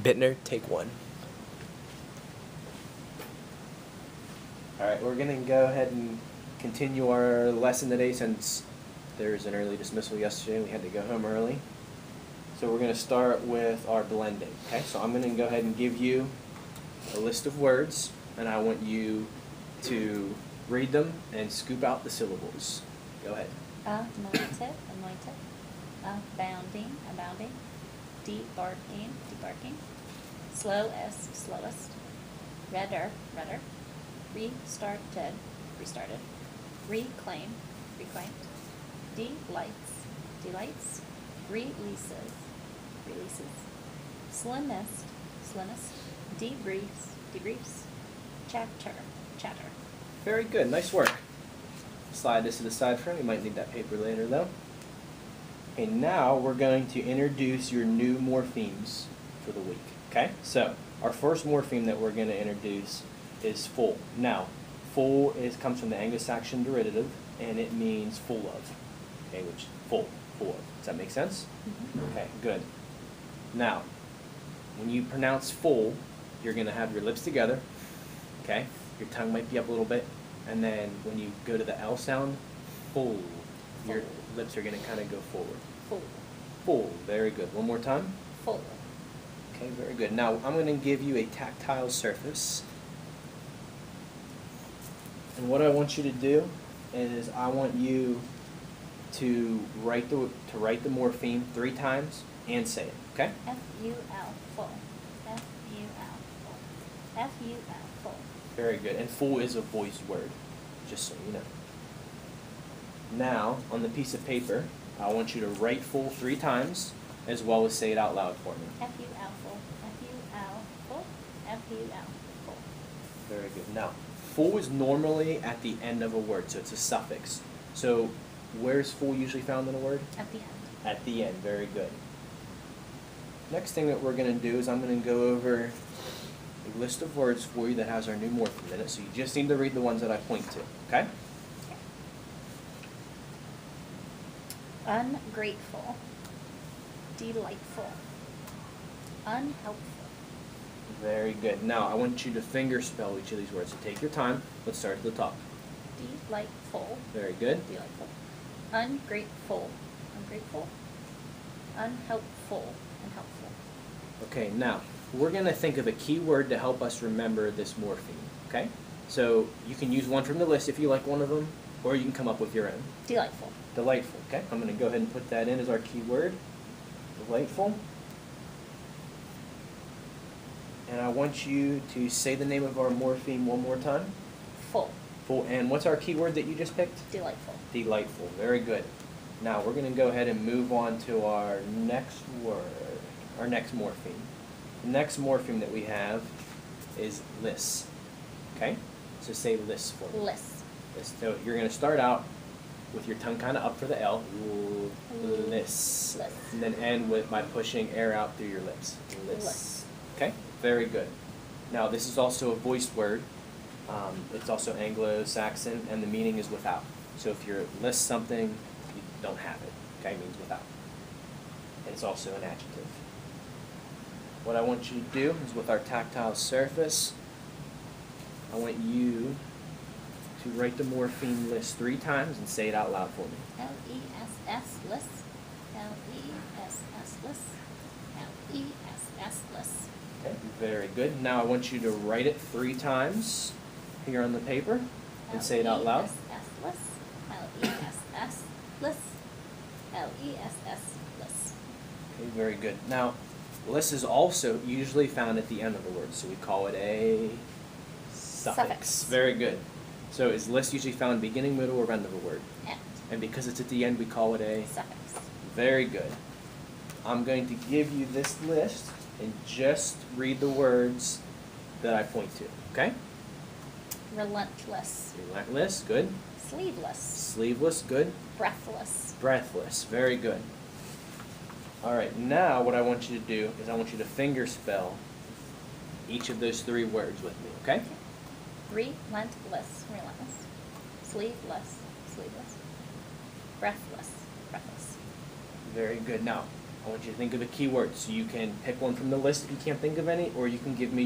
Bittner, take one. Alright, we're going to go ahead and continue our lesson today since there was an early dismissal yesterday. We had to go home early. So we're going to start with our blending. Okay, so I'm going to go ahead and give you a list of words, and I want you to read them and scoop out the syllables. Go ahead. Anointed, anointed. Abounding, abounding. Debarking, debarking. Slowest, slowest. Redder, redder. Restarted, restarted. Reclaim, reclaimed. Delights, delights. Releases, releases. Slimmest, slimmest. Debriefs, debriefs. Chatter, chatter. Very good. Nice work. Slide this to the side for me. You might need that paper later, though. Okay, now we're going to introduce your new morphemes for the week. Okay? So, our first morpheme that we're going to introduce is full. Now, full comes from the Anglo-Saxon derivative, and it means full of. Okay, which full of. Does that make sense? Mm-hmm. Okay, good. Now, when you pronounce full, you're going to have your lips together. Okay? Your tongue might be up a little bit. And then when you go to the L sound, full, your lips are going to kind of go forward. Full. Full. Very good. One more time. Full. Okay, very good. Now, I'm going to give you a tactile surface. And what I want you to do is I want you to write the morpheme 3 times and say it. Okay? F-U-L, full. F-U-L, full. F-U-L, full. Very good. And full is a voiced word, just so you know. Now, on the piece of paper, I want you to write full 3 times, as well as say it out loud for me. F-U-L, full. F-U-L, full. F-U-L, full. Very good. Now, full is normally at the end of a word, so it's a suffix. So, where's full usually found in a word? At the end. At the end. Very good. Next thing that we're going to do is I'm going to go over a list of words for you that has our new morpheme in it, so you just need to read the ones that I point to, okay? Ungrateful. Delightful. Unhelpful. Very good. Now, I want you to finger spell each of these words, so take your time. Let's start at the top. Delightful. Very good. Delightful. Ungrateful. Ungrateful. Unhelpful. Unhelpful. Okay, now, we're going to think of a key word to help us remember this morpheme, okay? So, you can use one from the list if you like one of them, or you can come up with your own. Delightful. Delightful, okay? I'm going to go ahead and put that in as our key word. Delightful. And I want you to say the name of our morpheme one more time. Full. Full. And what's our key word that you just picked? Delightful. Delightful. Very good. Now, we're going to go ahead and move on to our next word, our next morpheme. The next morpheme that we have is lis. Okay? So say lis for me. Lis. Lis. So you're going to start out with your tongue kind of up for the L. Lis. Lis. And then end by pushing air out through your lips. Lis. Okay? Very good. Now, this is also a voiced word. It's also Anglo-Saxon, and the meaning is without. So if you list something, you don't have it. Okay? It means without. And it's also an adjective. What I want you to do is with our tactile surface, I want you to write the morpheme list 3 times and say it out loud for me. L-E-S-S, lis. L-E-S-S, lis. L-E-S-S, lis. Okay, very good. Now I want you to write it 3 times here on the paper and say it out loud. L-E-S-S, lis. L-E-S-S, lis. L-E-S-S, lis. Okay, very good. Now, lis is also usually found at the end of a word, so we call it a suffix. Very good. So is lis usually found beginning, middle, or end of a word? End. And because it's at the end, we call it a Suffix. Very good. I'm going to give you this list and just read the words that I point to, okay? Relentless. Relentless, good. Sleeveless. Sleeveless, good. Breathless. Breathless, very good. All right, now what I want you to do is I want you to finger spell each of those 3 words with me, okay? Relentless. Relentless. Sleeveless. Sleeveless. Breathless. Breathless. Very good. Now, I want you to think of a keyword. So you can pick one from the list if you can't think of any, or you can give me